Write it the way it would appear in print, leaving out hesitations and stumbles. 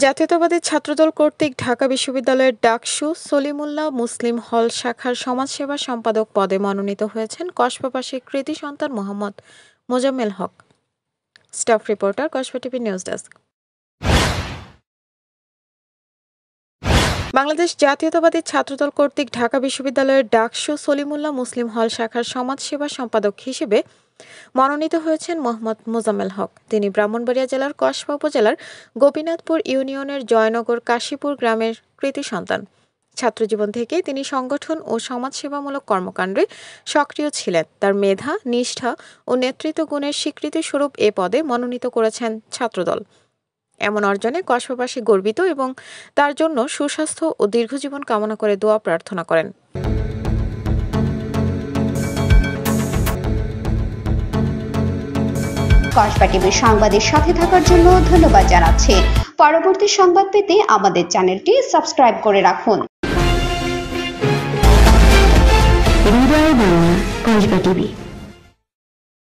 জাতীয়তাবাদী ছাত্রদল কর্তৃক ঢাকা বিশ্ববিদ্যালয়ের ডাকসু সলিমুল্লাহ মুসলিম হল শাখার সমাজসেবা সম্পাদক পদে মনোনীত হয়েছেন কসবাবাসী কৃতি সন্তান Mohammad Mozammel Haque. Staff reporter, Kasba TV news desk. Bangladesh Jatiyatabadi Chhatra Dal কর্তৃক ঢাকা বিশ্ববিদ্যালয়ের ডাকসু সলিমুল্লাহ মুসলিম হল শাখার সমাজসেবা সম্পাদক হিসেবে মনোনীত হয়েছেন মোহাম্মদ মোজাম্মেল হক। তিনি ব্রাহ্মণবাড়িয়া জেলার কসবা উপজেলার গোপীনাথপুর ইউনিয়নের জয়নগর কাশীপুর গ্রামের কৃতি সন্তান। ছাত্রজীবন থেকেই তিনি সংগঠন ও সমাজসেবামূলক কর্মকাণ্ডে সক্রিয় ছিলেন। তার মেধা, নিষ্ঠা ও নেতৃত্ব গুণের স্বীকৃতিস্বরূপ এ পদে মনোনীত করেছেন ছাত্রদল। এমন অর্জনে কসবাবাসী গর্বিত এবং তার জন্য সুস্বাস্থ্য ও দীর্ঘজীবন কামনা করে দোয়া প্রার্থনা করেন। কসবা টিভির সংবাদের সাথে থাকার জন্য ধন্যবাদ জানাচ্ছি। পরবর্তী সংবাদ পেতে আমাদের চ্যানেলটি সাবস্ক্রাইব করে রাখুন। হৃদয় বাংলা, কসবা টিভি।